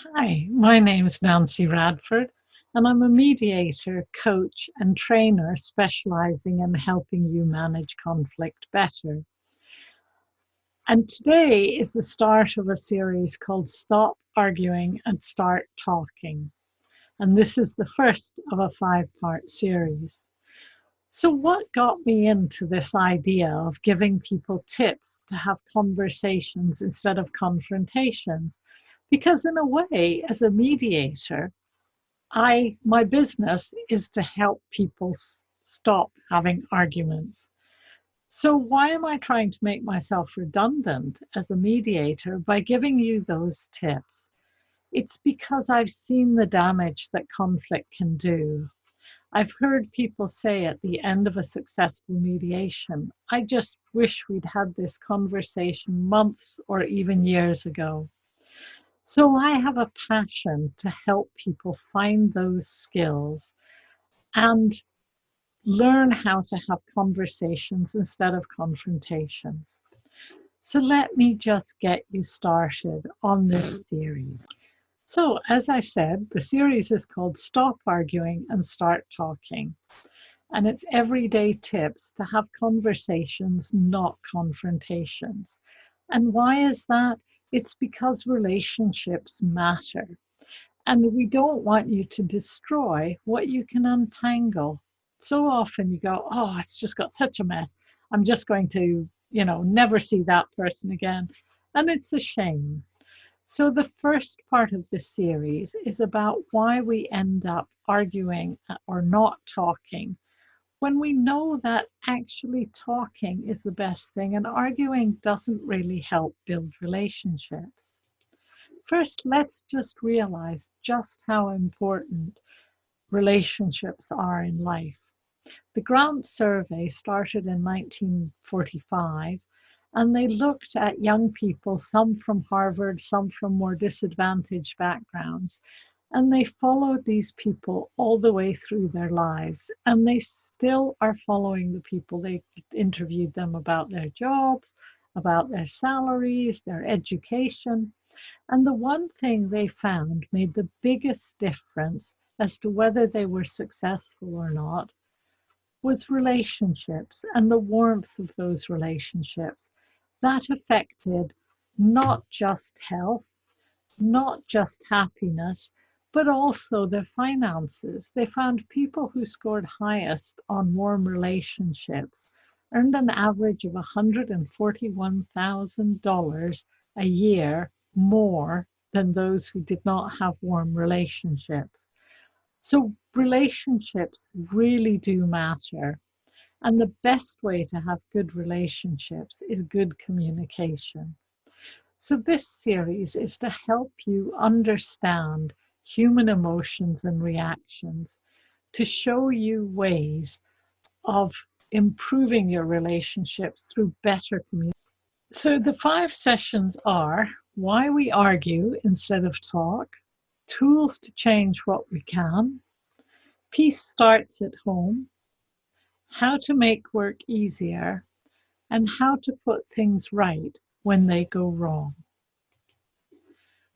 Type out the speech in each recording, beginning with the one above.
Hi, my name is Nancy Radford, and I'm a mediator, coach, and trainer specializing in helping you manage conflict better. And today is the start of a series called Stop Arguing and Start Talking. And this is the first of a 5-part series. So, what got me into this idea of giving people tips to have conversations instead of confrontations? Because, in a way, as a mediator, my business is to help people stop having arguments. So why am I trying to make myself redundant as a mediator by giving you those tips? It's because I've seen the damage that conflict can do. I've heard people say at the end of a successful mediation, I just wish we'd had this conversation months or even years ago. So I have a passion to help people find those skills and learn how to have conversations instead of confrontations. So let me just get you started on this series. So, as I said, the series is called Stop Arguing and Start Talking. And it's everyday tips to have conversations, not confrontations. And why is that? It's because relationships matter. And we don't want you to destroy what you can untangle. So often you go, oh, it's just got such a mess. I'm just going to, never see that person again. And it's a shame. So the first part of this series is about why we end up arguing or not talking when we know that actually talking is the best thing and arguing doesn't really help build relationships. First, let's just realize just how important relationships are in life. The Grant Survey started in 1945, and they looked at young people, some from Harvard, some from more disadvantaged backgrounds, and they followed these people all the way through their lives. And they still are following the people. They interviewed them about their jobs, about their salaries, their education. And the one thing they found made the biggest difference as to whether they were successful or not was relationships and the warmth of those relationships. That affected not just health, not just happiness, but also their finances. They found people who scored highest on warm relationships earned an average of $141,000 a year more than those who did not have warm relationships. So relationships really do matter. And the best way to have good relationships is good communication. So this series is to help you understand human emotions and reactions, to show you ways of improving your relationships through better communication. So the 5 sessions are why we argue instead of talk, tools to change what we can, peace starts at home, how to make work easier, and how to put things right when they go wrong.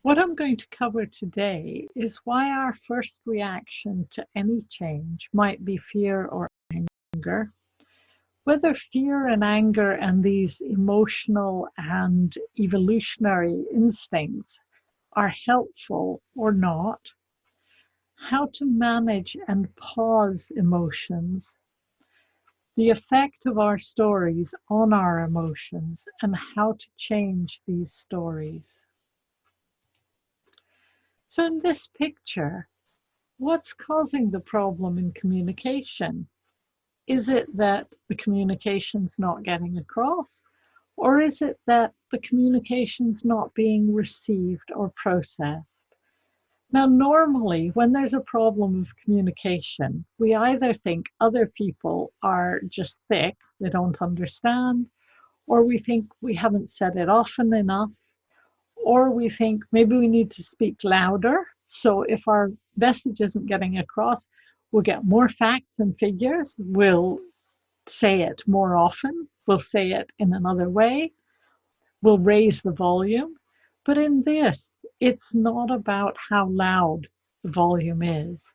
What I'm going to cover today is why our first reaction to any change might be fear or anger, whether fear and anger and these emotional and evolutionary instincts are helpful or not, how to manage and pause emotions, the effect of our stories on our emotions, and how to change these stories. So in this picture, what's causing the problem in communication? Is it that the communication's not getting across? Or is it that the communication's not being received or processed? Now, normally, when there's a problem of communication, we either think other people are just thick, they don't understand, or we think we haven't said it often enough, or we think maybe we need to speak louder. So if our message isn't getting across, we'll get more facts and figures, we'll say it more often, we'll say it in another way, we'll raise the volume. But in this, It's not about how loud the volume is.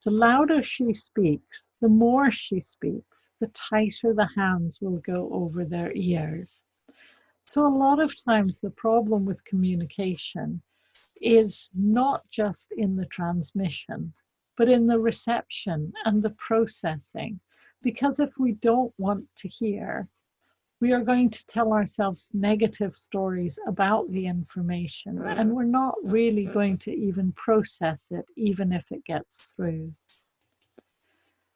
The louder she speaks, the more she speaks, the tighter the hands will go over their ears. So, a lot of times, the problem with communication is not just in the transmission, but in the reception and the processing. Because if we don't want to hear, we are going to tell ourselves negative stories about the information, and we're not really going to even process it, even if it gets through.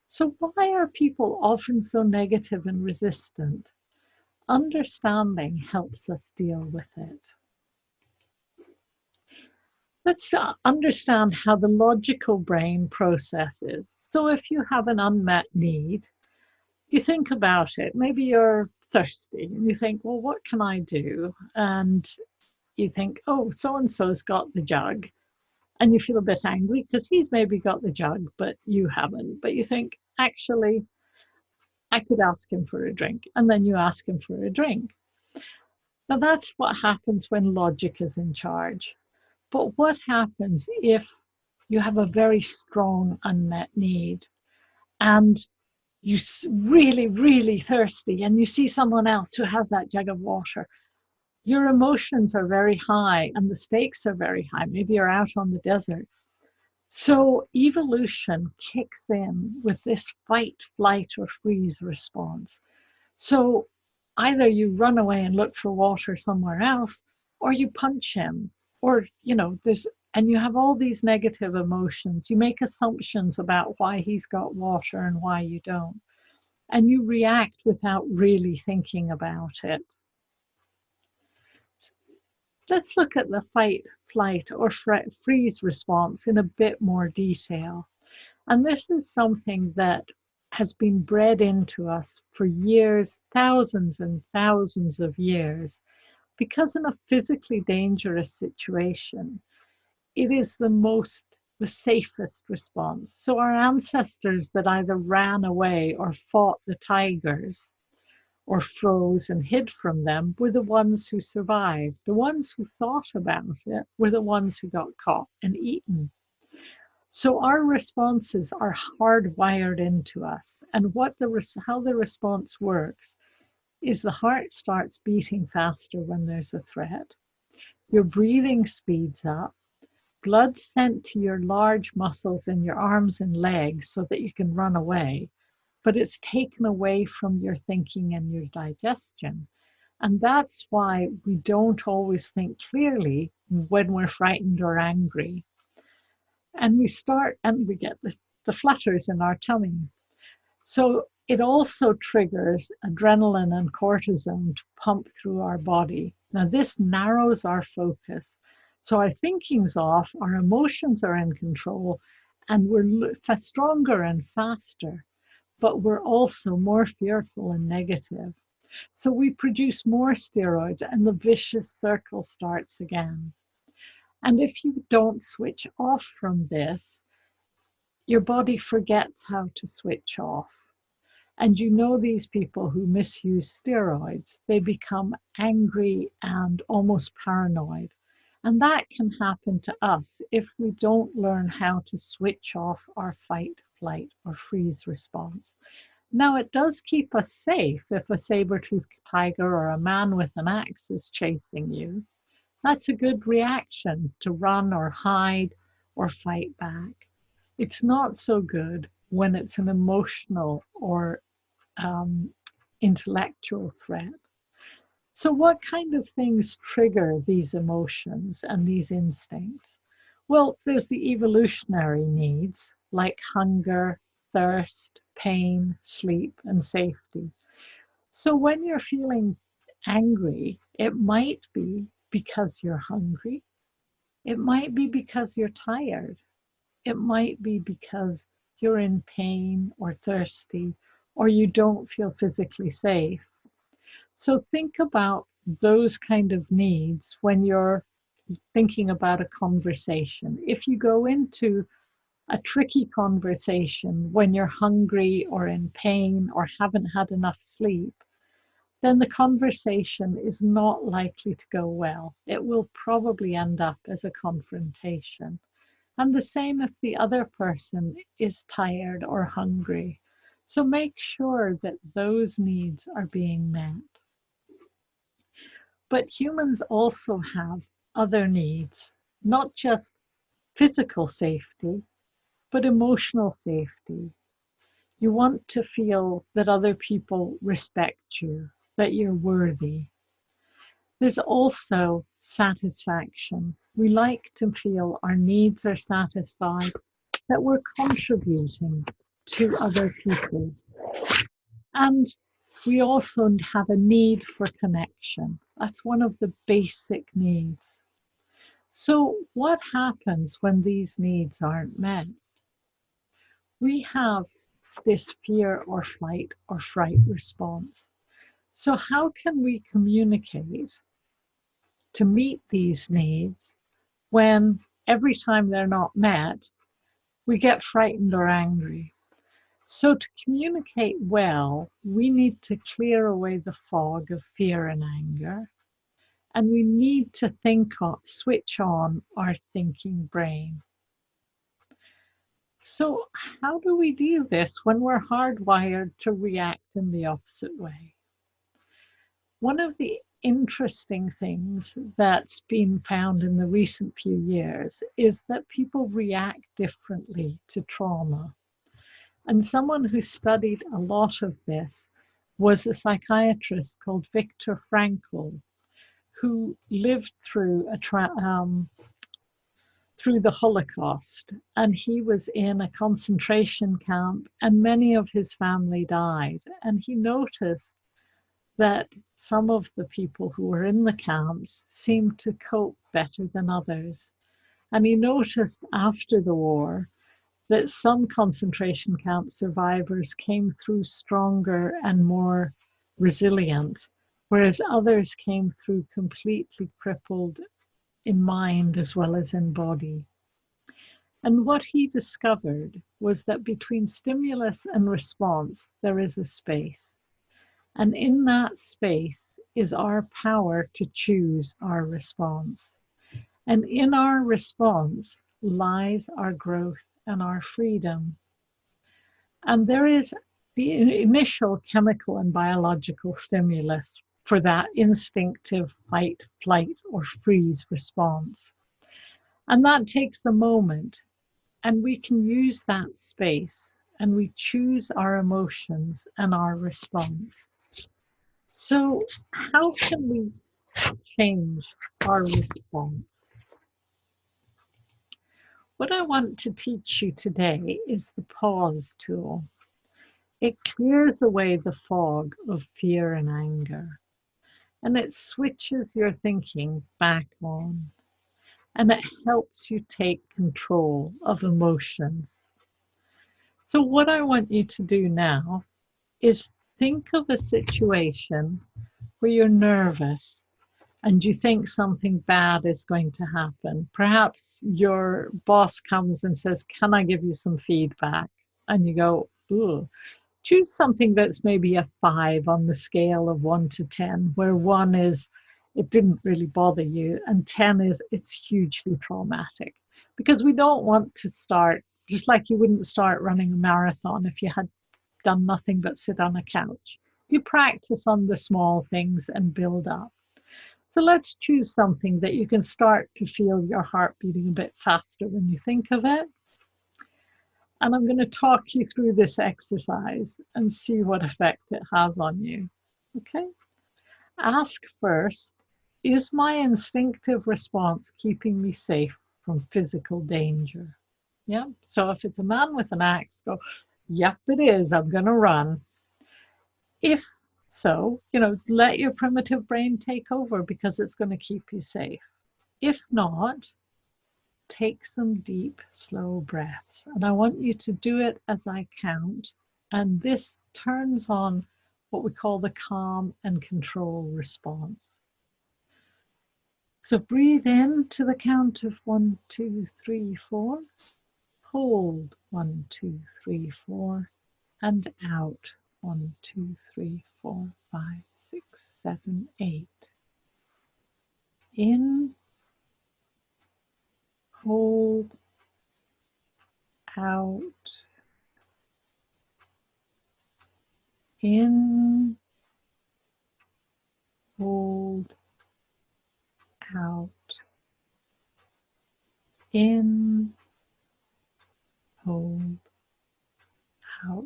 So, why are people often so negative and resistant? Understanding helps us deal with it. Let's understand how the logical brain processes. So, if you have an unmet need, you think about it. Maybe you're thirsty and you think, well, what can I do? And you think, oh, so and so's got the jug. And you feel a bit angry because he's maybe got the jug, but you haven't. But you think, actually, I could ask him for a drink. And then you ask him for a drink. Now, that's what happens when logic is in charge. But what happens if you have a very strong unmet need and you really, really thirsty and you see someone else who has that jug of water? Your emotions are very high and the stakes are very high. Maybe you're out on the desert. So evolution kicks in with this fight, flight, or freeze response. So either you run away and look for water somewhere else, or you punch him, or, and you have all these negative emotions. You make assumptions about why he's got water and why you don't. And you react without really thinking about it. Let's look at the fight, flight, or freeze response in a bit more detail. And this is something that has been bred into us for years, thousands and thousands of years, because in a physically dangerous situation, it is the safest response. So our ancestors that either ran away or fought the tigers or froze and hid from them were the ones who survived. The ones who thought about it were the ones who got caught and eaten. So our responses are hardwired into us. And how the response works is the heart starts beating faster when there's a threat. Your breathing speeds up. Blood sent to your large muscles in your arms and legs so that you can run away, but it's taken away from your thinking and your digestion. And that's why we don't always think clearly when we're frightened or angry. And we get the flutters in our tummy. So it also triggers adrenaline and cortisone to pump through our body. Now, this narrows our focus. So our thinking's off, our emotions are in control, and we're stronger and faster, but we're also more fearful and negative. So we produce more steroids, and the vicious circle starts again. And if you don't switch off from this, your body forgets how to switch off. And these people who misuse steroids, they become angry and almost paranoid. And that can happen to us if we don't learn how to switch off our fight, flight, or freeze response. Now, it does keep us safe if a saber-toothed tiger or a man with an axe is chasing you. That's a good reaction to run or hide or fight back. It's not so good when it's an emotional or intellectual threat. So, what kind of things trigger these emotions and these instincts? Well, there's the evolutionary needs like hunger, thirst, pain, sleep, and safety. So, when you're feeling angry, it might be because you're hungry. It might be because you're tired. It might be because you're in pain or thirsty or you don't feel physically safe. So think about those kind of needs when you're thinking about a conversation. If you go into a tricky conversation when you're hungry or in pain or haven't had enough sleep, then the conversation is not likely to go well. It will probably end up as a confrontation. And the same if the other person is tired or hungry. So make sure that those needs are being met. But humans also have other needs, not just physical safety, but emotional safety. You want to feel that other people respect you, that you're worthy. There's also satisfaction. We like to feel our needs are satisfied, that we're contributing to other people. And we also have a need for connection. That's one of the basic needs. So, what happens when these needs aren't met? We have this fear or flight or fright response. So, how can we communicate to meet these needs when every time they're not met, we get frightened or angry? So, to communicate well, we need to clear away the fog of fear and anger, and we need to switch on our thinking brain. So, how do we do this when we're hardwired to react in the opposite way? One of the interesting things that's been found in the recent few years is that people react differently to trauma. And someone who studied a lot of this was a psychiatrist called Viktor Frankl, who lived through through the Holocaust, and he was in a concentration camp, and many of his family died. And he noticed that some of the people who were in the camps seemed to cope better than others. And he noticed after the war that some concentration camp survivors came through stronger and more resilient, whereas others came through completely crippled in mind as well as in body. And what he discovered was that between stimulus and response, there is a space. And in that space is our power to choose our response. And in our response lies our growth and our freedom. And there is the initial chemical and biological stimulus for that instinctive fight, flight, or freeze response. And that takes a moment, and we can use that space and we choose our emotions and our response. So, how can we change our response? What I want to teach you today is the pause tool. It clears away the fog of fear and anger, and it switches your thinking back on, and it helps you take control of emotions. So, what I want you to do now is think of a situation where you're nervous and you think something bad is going to happen. Perhaps your boss comes and says, "Can I give you some feedback?" And you go, "Ooh." Choose something that's maybe a 5 on the scale of 1 to 10, where 1 is it didn't really bother you, and 10 is it's hugely traumatic. Because we don't want to start, just like you wouldn't start running a marathon if you had done nothing but sit on a couch. You practice on the small things and build up. So let's choose something that you can start to feel your heart beating a bit faster when you think of it. And I'm going to talk you through this exercise and see what effect it has on you. Okay? Ask first, is my instinctive response keeping me safe from physical danger? Yeah. So if it's a man with an axe, go, yep, it is. I'm going to run. If so, let your primitive brain take over because it's going to keep you safe. If not, take some deep, slow breaths. And I want you to do it as I count. And this turns on what we call the calm and control response. So breathe in to the count of 1, 2, 3, 4. Hold 1, 2, 3, 4. And out 1, 2, 3, 4, 5, 6, 7, 8. In, hold, out, in, hold, out, in, hold, out.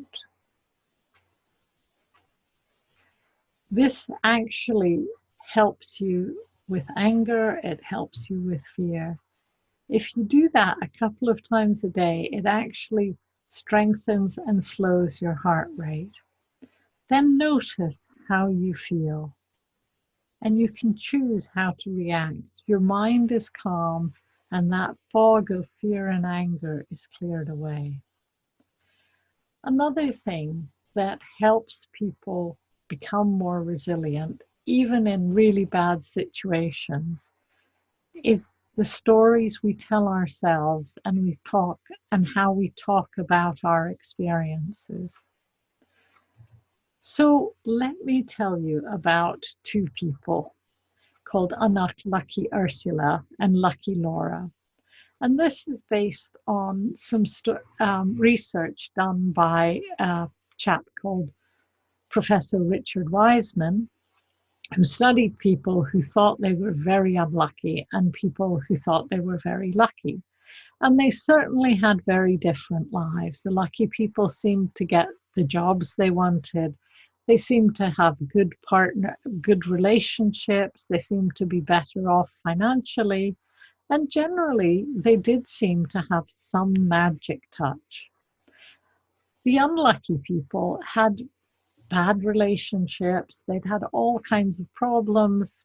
This actually helps you with anger, it helps you with fear. If you do that a couple of times a day, it actually strengthens and slows your heart rate. Then notice how you feel, and you can choose how to react. Your mind is calm, and that fog of fear and anger is cleared away. Another thing that helps people become more resilient, even in really bad situations, is the stories we tell ourselves and how we talk about our experiences. So let me tell you about two people called Unlucky Ursula and Lucky Laura. And this is based on some research done by a chap called Professor Richard Wiseman, who studied people who thought they were very unlucky and people who thought they were very lucky. And they certainly had very different lives. The lucky people seemed to get the jobs they wanted. They seemed to have good relationships. They seemed to be better off financially. And generally, they did seem to have some magic touch. The unlucky people had bad relationships. They'd had all kinds of problems,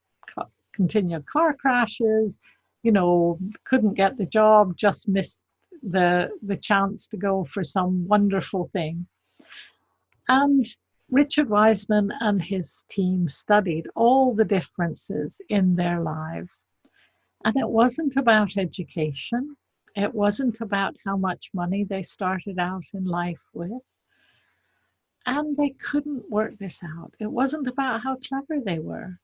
continual car crashes, couldn't get the job, just missed the chance to go for some wonderful thing. And Richard Wiseman and his team studied all the differences in their lives. And it wasn't about education. It wasn't about how much money they started out in life with. And they couldn't work this out. It wasn't about how clever they were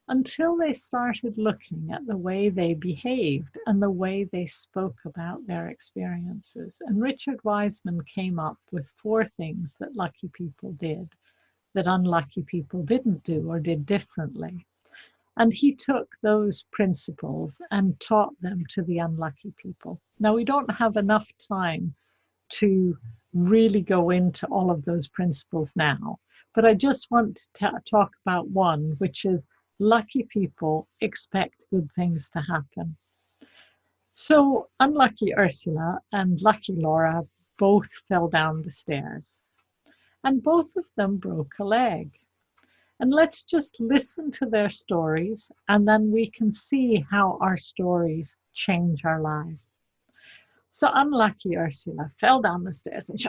until they started looking at the way they behaved and the way they spoke about their experiences. And Richard Wiseman came up with 4 things that lucky people did that unlucky people didn't do or did differently. And he took those principles and taught them to the unlucky people. Now, we don't have enough time to really go into all of those principles now, but I just want to talk about one, which is lucky people expect good things to happen. So unlucky Ursula and lucky Laura both fell down the stairs, and both of them broke a leg. And let's just listen to their stories, and then we can see how our stories change our lives. So unlucky Ursula fell down the stairs and she,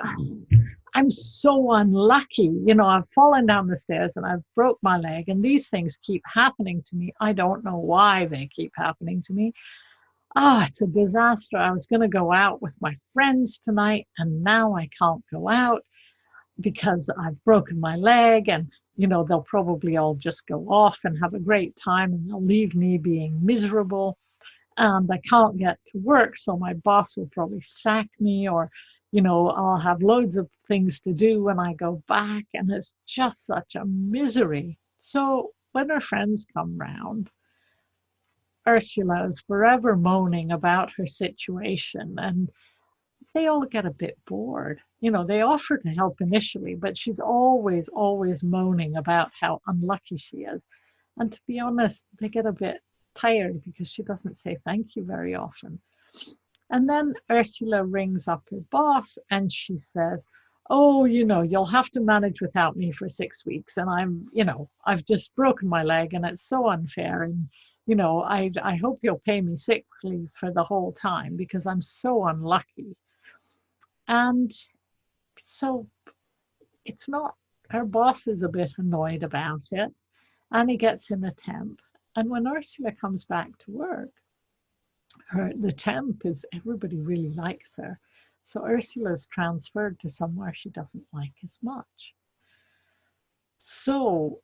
I'm so unlucky. I've fallen down the stairs and I've broke my leg and these things keep happening to me. I don't know why they keep happening to me. It's a disaster. I was going to go out with my friends tonight and now I can't go out because I've broken my leg, and they'll probably all just go off and have a great time and they'll leave me being miserable. And I can't get to work, so my boss will probably sack me, or I'll have loads of things to do when I go back, and it's just such a misery. So when her friends come round, Ursula is forever moaning about her situation, and they all get a bit bored. They offer to help initially, but she's always moaning about how unlucky she is. And to be honest, they get a bit tired because she doesn't say thank you very often. And then Ursula rings up her boss and she says, oh, you'll have to manage without me for 6 weeks. And I've just broken my leg and it's so unfair. And, I hope you'll pay me sick leave for the whole time because I'm so unlucky. And so it's not, her boss is a bit annoyed about it, and he gets in a temp. And when Ursula comes back to work, the temp is, everybody really likes her. So Ursula's transferred to somewhere she doesn't like as much. So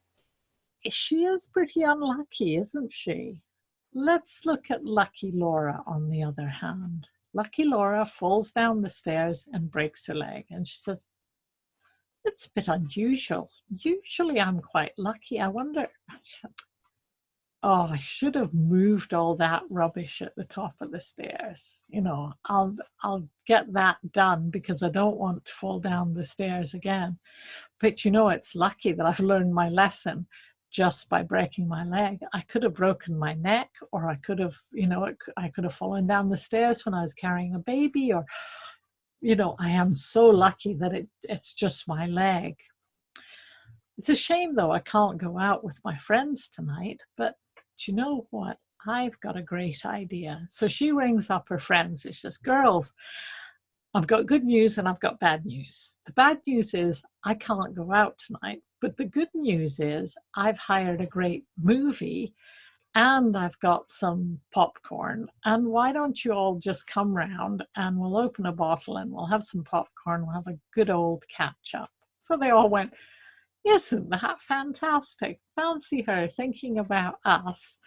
She is pretty unlucky, isn't she? Let's look at Lucky Laura, on the other hand. Lucky Laura falls down the stairs and breaks her leg. And she says, it's a bit unusual. Usually I'm quite lucky. I wonder, oh, I should have moved all that rubbish at the top of the stairs. I'll get that done because I don't want to fall down the stairs again. But it's lucky that I've learned my lesson just by breaking my leg. I could have broken my neck, or I could have, I could have fallen down the stairs when I was carrying a baby, or, I am so lucky that it's just my leg. It's a shame, though, I can't go out with my friends tonight, but do you know what? I've got a great idea. So she rings up her friends. She says, girls, I've got good news and I've got bad news. The bad news is I can't go out tonight, but the good news is I've hired a great movie and I've got some popcorn. And why don't you all just come round and we'll open a bottle and we'll have some popcorn. We'll have a good old catch up. So they all went, isn't that fantastic? Fancy her thinking about us,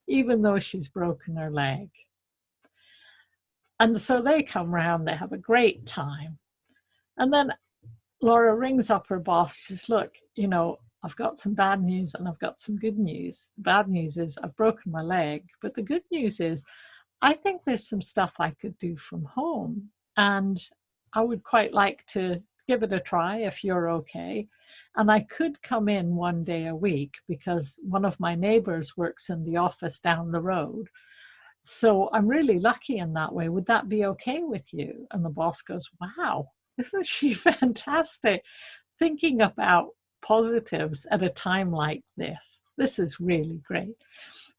even though she's broken her leg. And so they come round, they have a great time. And then Laura rings up her boss. She says, look, I've got some bad news and I've got some good news. The bad news is I've broken my leg, but the good news is I think there's some stuff I could do from home. And I would quite like to give it a try if you're okay. And I could come in one day a week because one of my neighbors works in the office down the road. So I'm really lucky in that way. Would that be okay with you? And the boss goes, wow, isn't she fantastic? Thinking about positives at a time like this. This is really great.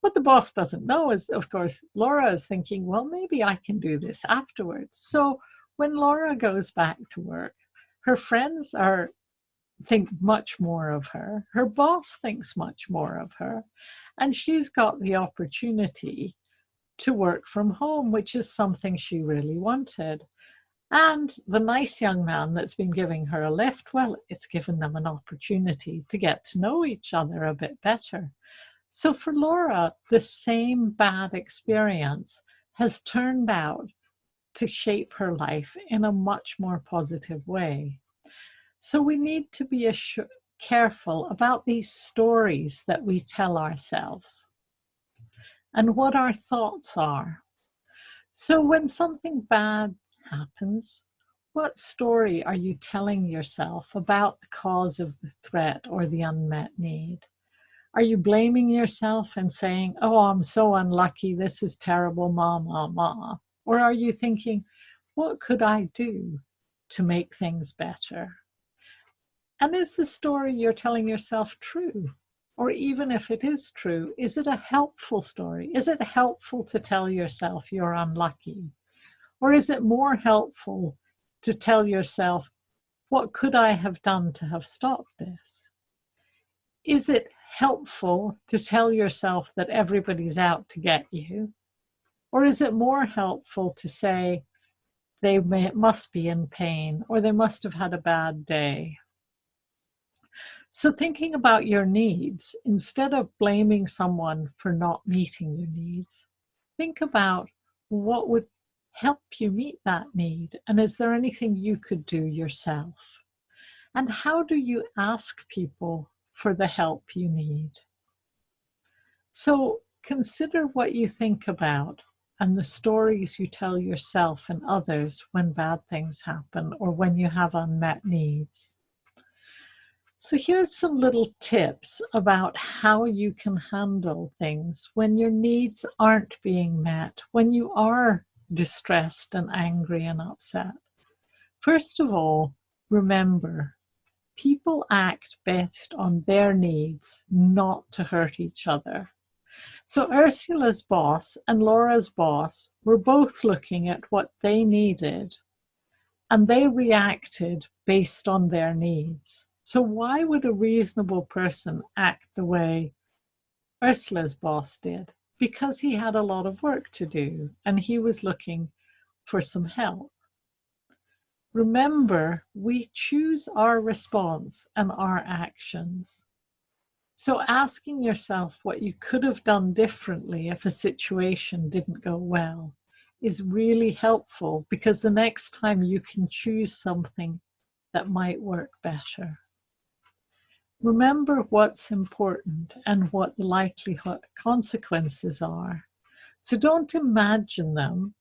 What the boss doesn't know is, of course, Laura is thinking, well, maybe I can do this afterwards. So when Laura goes back to work, her friends think much more of her. Her boss thinks much more of her. And she's got the opportunity to work from home, which is something she really wanted. And the nice young man that's been giving her a lift, well, it's given them an opportunity to get to know each other a bit better. So for Laura, the same bad experience has turned out to shape her life in a much more positive way. So we need to be careful about these stories that we tell ourselves and what our thoughts are. So when something bad happens, what story are you telling yourself about the cause of the threat or the unmet need? Are you blaming yourself and saying, oh, I'm so unlucky, this is terrible, ma, ma, ma? Or are you thinking, what could I do to make things better? And is the story you're telling yourself true? Or even if it is true, is it a helpful story? Is it helpful to tell yourself you're unlucky? Or is it more helpful to tell yourself, what could I have done to have stopped this? Is it helpful to tell yourself that everybody's out to get you? Or is it more helpful to say they must be in pain or they must have had a bad day? So thinking about your needs, instead of blaming someone for not meeting your needs, think about what would help you meet that need. And is there anything you could do yourself? And how do you ask people for the help you need? So consider what you think about and the stories you tell yourself and others when bad things happen or when you have unmet needs. So here's some little tips about how you can handle things when your needs aren't being met, when you are distressed and angry and upset. First of all, remember, people act based on their needs, not to hurt each other. So Ursula's boss and Laura's boss were both looking at what they needed, and they reacted based on their needs. So why would a reasonable person act the way Ursula's boss did? Because he had a lot of work to do and he was looking for some help. Remember, we choose our response and our actions. So asking yourself what you could have done differently if a situation didn't go well is really helpful, because the next time you can choose something that might work better. Remember what's important and what the likely consequences are. So don't imagine them,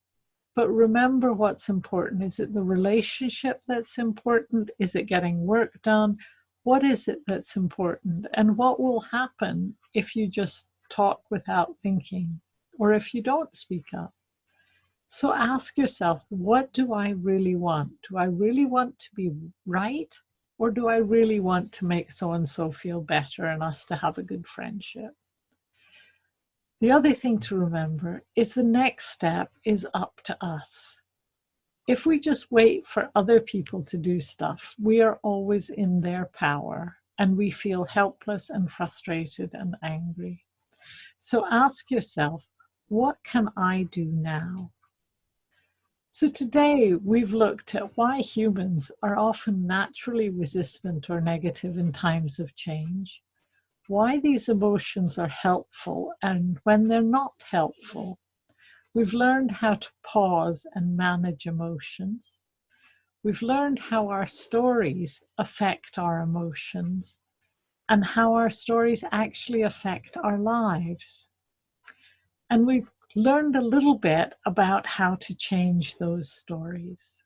but remember what's important. Is it the relationship that's important? Is it getting work done? What is it that's important? And what will happen if you just talk without thinking, or if you don't speak up? So ask yourself, what do I really want? Do I really want to be right? Or do I really want to make so-and-so feel better and us to have a good friendship? The other thing to remember is the next step is up to us. If we just wait for other people to do stuff, we are always in their power and we feel helpless and frustrated and angry. So ask yourself, what can I do now? So today we've looked at why humans are often naturally resistant or negative in times of change, why these emotions are helpful and when they're not helpful. We've learned how to pause and manage emotions. We've learned how our stories affect our emotions and how our stories actually affect our lives. And we've learned a little bit about how to change those stories.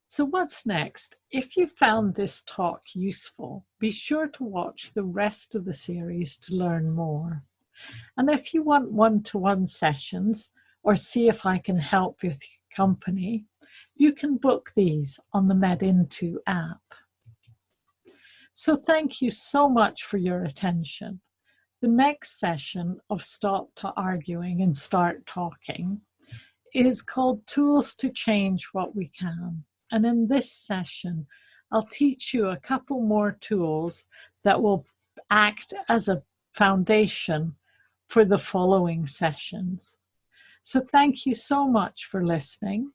So what's next? If you found this talk useful, be sure to watch the rest of the series to learn more. And if you want one-to-one sessions or see if I can help with your company, you can book these on the MedInto app. So thank you so much for your attention. The next session of Stop to Arguing and Start Talking is called Tools to Change What We Can. And in this session, I'll teach you a couple more tools that will act as a foundation for the following sessions. So thank you so much for listening.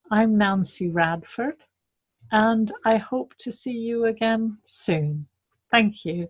I'm Nancy Radford, and I hope to see you again soon. Thank you.